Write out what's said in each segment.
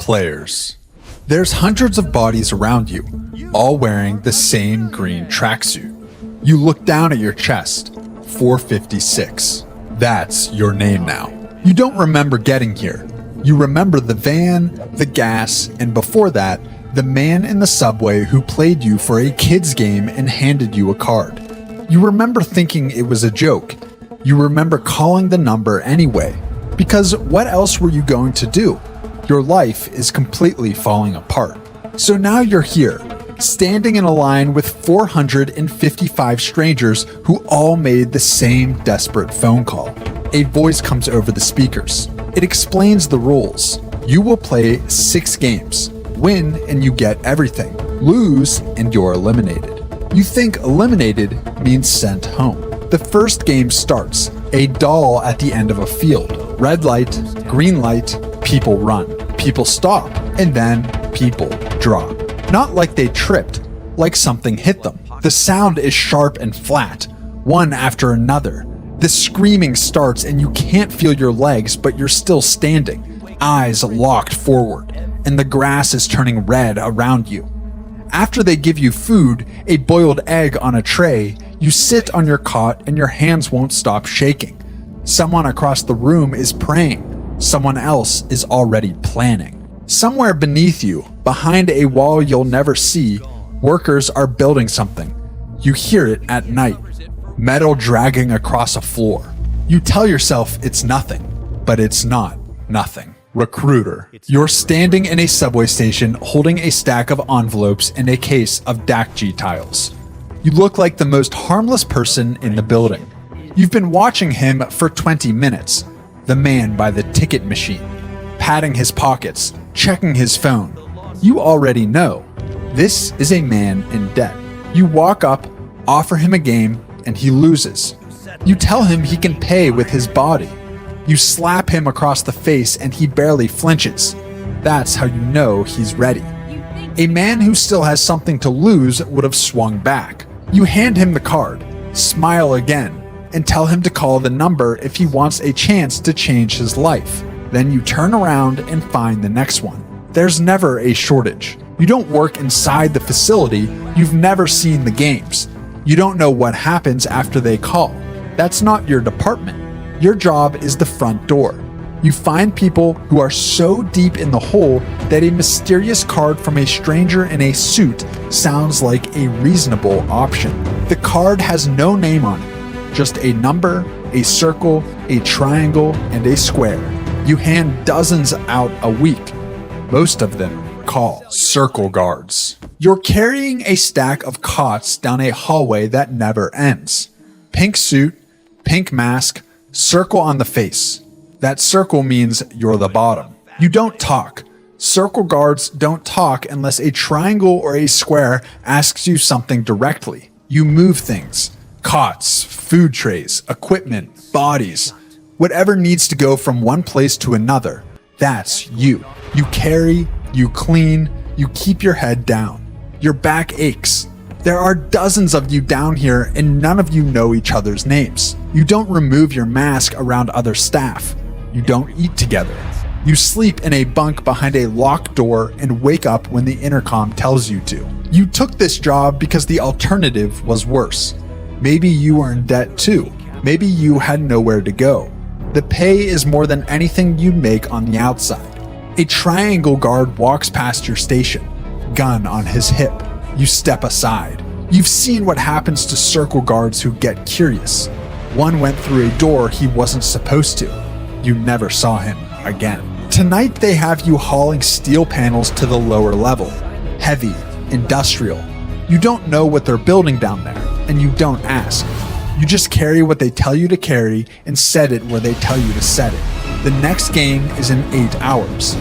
players. There's hundreds of bodies around you, all wearing the same green tracksuit. You look down at your chest. 456. That's your name now. You don't remember getting here. You remember the van, the gas, and before that, the man in the subway who played you for a kid's game and handed you a card. You remember thinking it was a joke. You remember calling the number anyway. Because what else were you going to do? Your life is completely falling apart. So now you're here, standing in a line with 455 strangers who all made the same desperate phone call. A voice comes over the speakers. It explains the rules. You will play 6 games. Win and you get everything. Lose and you're eliminated. You think eliminated means sent home. The first game starts. A doll at the end of a field. Red light, green light, people run. People stop, and then people drop. Not like they tripped, like something hit them. The sound is sharp and flat, one after another. The screaming starts and you can't feel your legs, but you're still standing, eyes locked forward, and the grass is turning red around you. After they give you food, a boiled egg on a tray, you sit on your cot and your hands won't stop shaking. Someone across the room is praying. Someone else is already planning. Somewhere beneath you, behind a wall you'll never see, workers are building something. You hear it at night. Metal dragging across a floor. You tell yourself it's nothing, but it's not nothing. Recruiter. You're standing in a subway station holding a stack of envelopes and a case of DACG tiles. You look like the most harmless person in the building. You've been watching him for 20 minutes. The man by the ticket machine, patting his pockets, checking his phone. You already know. This is a man in debt. You walk up, offer him a game, and he loses. You tell him he can pay with his body. You slap him across the face and he barely flinches. That's how you know he's ready. A man who still has something to lose would have swung back. You hand him the card, smile again, and tell him to call the number if he wants a chance to change his life. Then you turn around and find the next one. There's never a shortage. You don't work inside the facility. You've never seen the games. You don't know what happens after they call. That's not your department. Your job is the front door. You find people who are so deep in the hole that a mysterious card from a stranger in a suit sounds like a reasonable option. The card has no name on it, just a number, a circle, a triangle, and a square. You hand dozens out a week. Most of them call circle guards. You're carrying a stack of cots down a hallway that never ends. Pink suit, pink mask, circle on the face. That circle means you're the bottom. You don't talk. Circle guards don't talk unless a triangle or a square asks you something directly. You move things. Cots, food trays, equipment, bodies. Whatever needs to go from one place to another. That's you. You carry, you clean, you keep your head down. Your back aches. There are dozens of you down here and none of you know each other's names. You don't remove your mask around other staff. You don't eat together. You sleep in a bunk behind a locked door and wake up when the intercom tells you to. You took this job because the alternative was worse. Maybe you were in debt too. Maybe you had nowhere to go. The pay is more than anything you make on the outside. A triangle guard walks past your station, gun on his hip. You step aside. You've seen what happens to circle guards who get curious. One went through a door he wasn't supposed to. You never saw him again. Tonight they have you hauling steel panels to the lower level. Heavy, industrial. You don't know what they're building down there, and you don't ask. You just carry what they tell you to carry and set it where they tell you to set it. The next game is in 8 hours.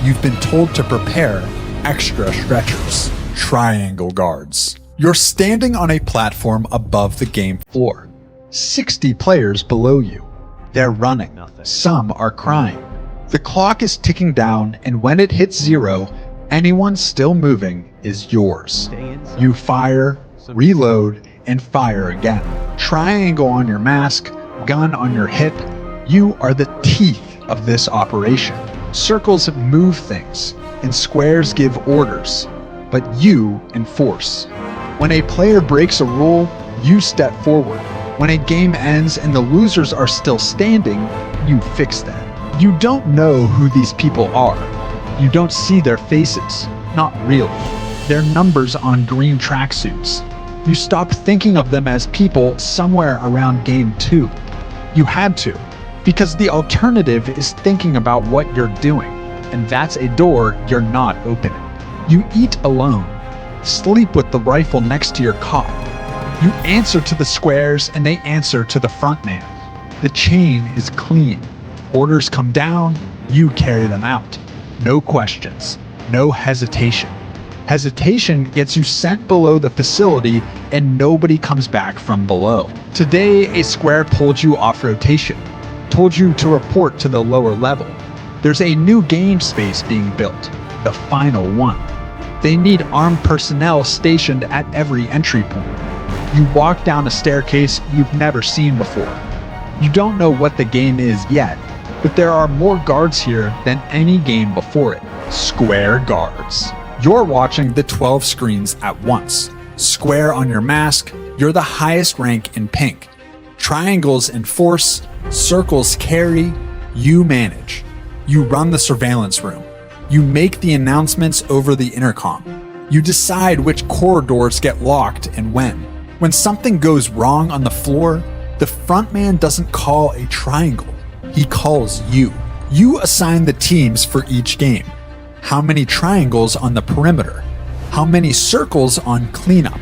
You've been told to prepare extra stretchers. Triangle guards. You're standing on a platform above the game floor. 60 players below you. They're running. Some are crying. The clock is ticking down, and when it hits 0, anyone still moving is yours. You fire, reload, and fire again. Triangle on your mask, gun on your hip. You are the teeth of this operation. Circles move things. and squares give orders, but you enforce. When a player breaks a rule, you step forward. When a game ends and the losers are still standing, you fix that. You don't know who these people are. You don't see their faces. Not really. They're numbers on green tracksuits. You stopped thinking of them as people somewhere around Game 2. You had to, because the alternative is thinking about what you're doing, and that's a door you're not opening. You eat alone, sleep with the rifle next to your cot. You answer to the squares and they answer to the front man. The chain is clean. Orders come down, you carry them out. No questions, no hesitation. Hesitation gets you sent below the facility and nobody comes back from below. Today, a square pulled you off rotation, told you to report to the lower level. There's a new game space being built, the final one. They need armed personnel stationed at every entry point. You walk down a staircase you've never seen before. You don't know what the game is yet, but there are more guards here than any game before it. Square guards. You're watching the 12 screens at once. Square on your mask, you're the highest rank in pink. Triangles enforce, circles carry, you manage. You run the surveillance room. You make the announcements over the intercom. You decide which corridors get locked and when. When something goes wrong on the floor, the front man doesn't call a triangle. He calls you. You assign the teams for each game. How many triangles on the perimeter? How many circles on cleanup?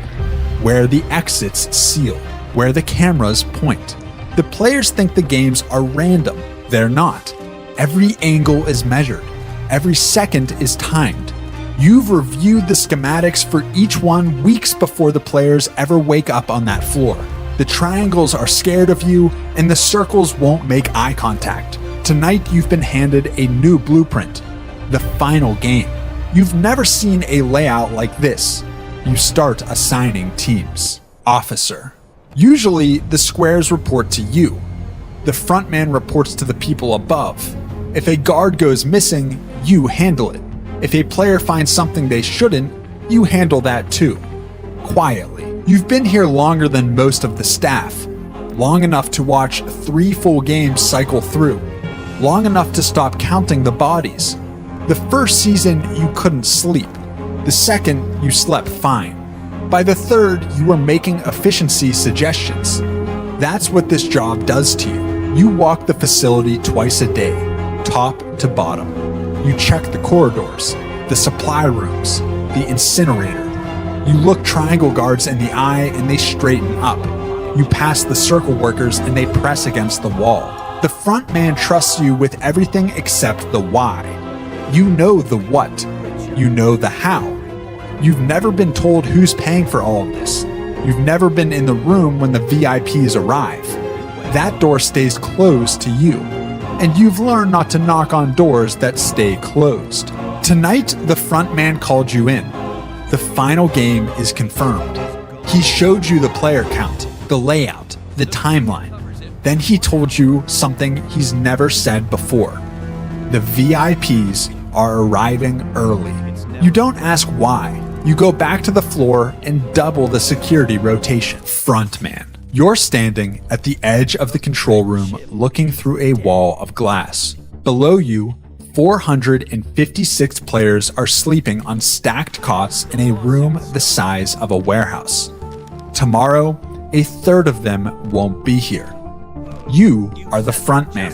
Where the exits seal? Where the cameras point? The players think the games are random. They're not. Every angle is measured. Every second is timed. You've reviewed the schematics for each one weeks before the players ever wake up on that floor. The triangles are scared of you, and the circles won't make eye contact. Tonight you've been handed a new blueprint. The final game. You've never seen a layout like this. You start assigning teams. Officer. Usually, the squares report to you. The front man reports to the people above. If a guard goes missing, you handle it. If a player finds something they shouldn't, you handle that too. Quietly. You've been here longer than most of the staff. Long enough to watch 3 full games cycle through. Long enough to stop counting the bodies. The first season, you couldn't sleep. The second, you slept fine. By the third, you were making efficiency suggestions. That's what this job does to you. You walk the facility twice a day, top to bottom. You check the corridors, the supply rooms, the incinerator. You look triangle guards in the eye and they straighten up. You pass the circle workers and they press against the wall. The front man trusts you with everything except the why. You know the what. You know the how. You've never been told who's paying for all of this. You've never been in the room when the VIPs arrive. That door stays closed to you. And you've learned not to knock on doors that stay closed. Tonight, the front man called you in. The final game is confirmed. He showed you the player count, the layout, the timeline. Then he told you something he's never said before. The VIPs are arriving early. You don't ask why. You go back to the floor and double the security rotation. Front man. You're standing at the edge of the control room looking through a wall of glass. Below you, 456 players are sleeping on stacked cots in a room the size of a warehouse. Tomorrow, a third of them won't be here. You are the front man,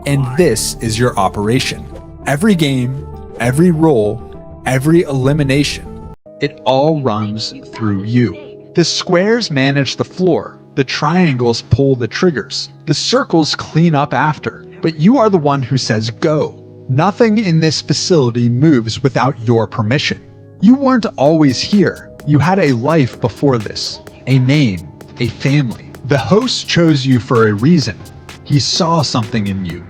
and this is your operation. Every game, every roll, every elimination, it all runs through you. The squares manage the floor, the triangles pull the triggers, the circles clean up after, but you are the one who says go. Nothing in this facility moves without your permission. You weren't always here. You had a life before this, a name, a family. The host chose you for a reason. He saw something in you.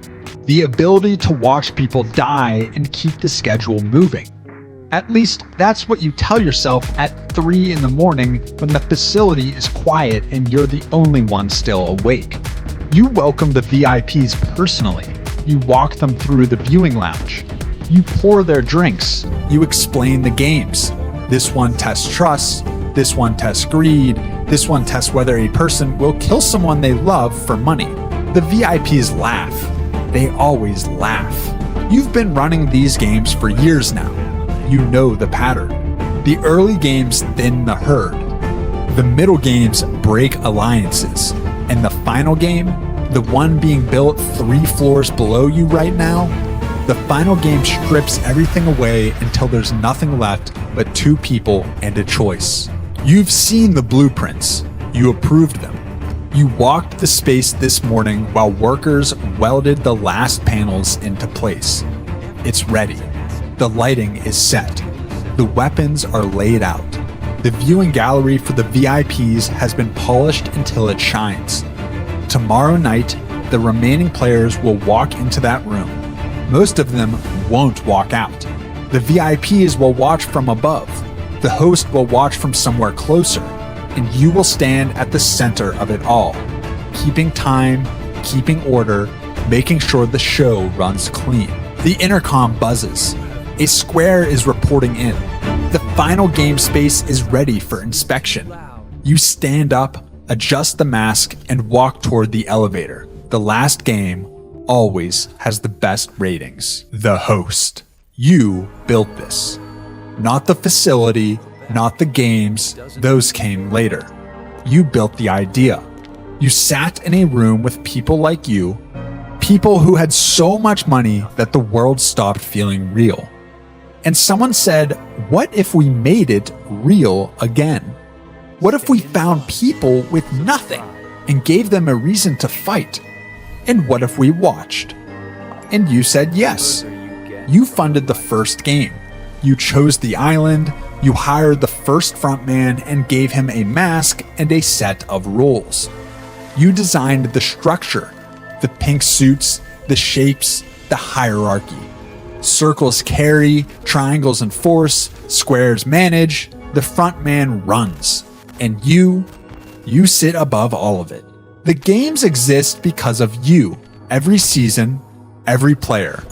The ability to watch people die and keep the schedule moving. At least that's what you tell yourself at 3 in the morning when the facility is quiet and you're the only one still awake. You welcome the VIPs personally. You walk them through the viewing lounge. You pour their drinks. You explain the games. This one tests trust. This one tests greed. This one tests whether a person will kill someone they love for money. The VIPs laugh. They always laugh. You've been running these games for years now. You know the pattern. The early games thin the herd. The middle games break alliances. And the final game, the one being built 3 floors below you right now, the final game strips everything away until there's nothing left but 2 people and a choice. You've seen the blueprints. You approved them. You walked the space this morning while workers welded the last panels into place. It's ready. The lighting is set. The weapons are laid out. The viewing gallery for the VIPs has been polished until it shines. Tomorrow night, the remaining players will walk into that room. Most of them won't walk out. The VIPs will watch from above. The host will watch from somewhere closer, and you will stand at the center of it all, keeping time, keeping order, making sure the show runs clean. The intercom buzzes. A square is reporting in. The final game space is ready for inspection. You stand up, adjust the mask, and walk toward the elevator. The last game always has the best ratings. The host. You built this. Not the facility, not the games, those came later. You built the idea. You sat in a room with people like you, people who had so much money that the world stopped feeling real. And someone said, what if we made it real again? What if we found people with nothing and gave them a reason to fight? And what if we watched? And you said yes. You funded the first game. You chose the island, you hired the first frontman and gave him a mask and a set of rules. You designed the structure, the pink suits, the shapes, the hierarchy. Circles carry, triangles enforce, squares manage, the frontman runs. And you sit above all of it. The games exist because of you, every season, every player.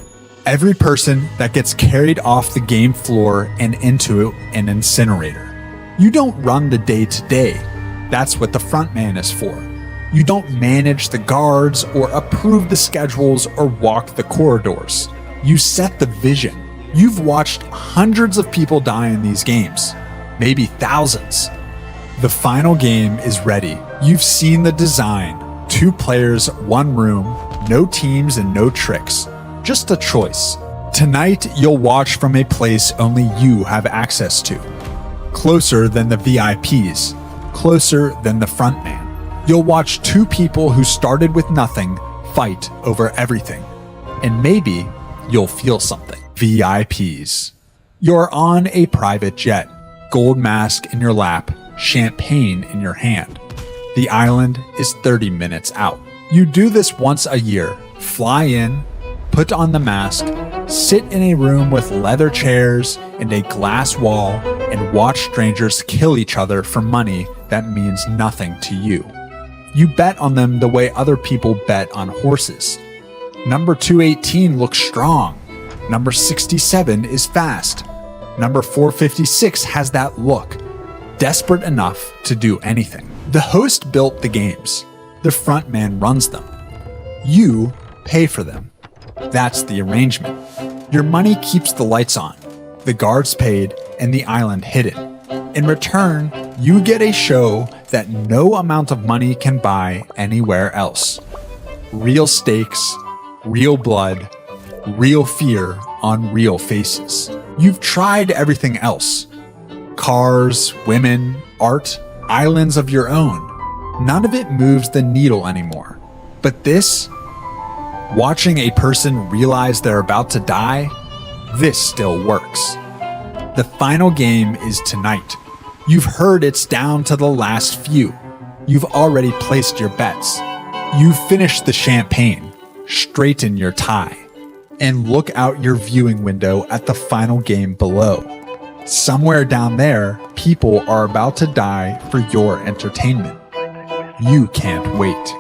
Every person that gets carried off the game floor and into an incinerator. You don't run the day-to-day. That's what the frontman is for. You don't manage the guards or approve the schedules or walk the corridors. You set the vision. You've watched hundreds of people die in these games, maybe thousands. The final game is ready. You've seen the design. 2 players, 1 room, no teams and no tricks. Just a choice. Tonight, you'll watch from a place only you have access to. Closer than the VIPs. Closer than the frontman. You'll watch 2 people who started with nothing fight over everything. And maybe you'll feel something. VIPs. You're on a private jet. Gold mask in your lap. Champagne in your hand. The island is 30 minutes out. You do this once a year. Fly in, put on the mask, sit in a room with leather chairs and a glass wall, and watch strangers kill each other for money that means nothing to you. You bet on them the way other people bet on horses. Number 218 looks strong. Number 67 is fast. Number 456 has that look, desperate enough to do anything. The host built the games. The frontman runs them. You pay for them. That's the arrangement. Your money keeps the lights on, the guards paid, and the island hidden. In return, you get a show that no amount of money can buy anywhere else. Real stakes, real blood, real fear on real faces. You've tried everything else. Cars, women, art, islands of your own. None of it moves the needle anymore. But this, watching a person realize they're about to die, this still works. The final game is tonight. You've heard it's down to the last few. You've already placed your bets. You've finished the champagne, straighten your tie, and look out your viewing window at the final game below. Somewhere down there, people are about to die for your entertainment. You can't wait.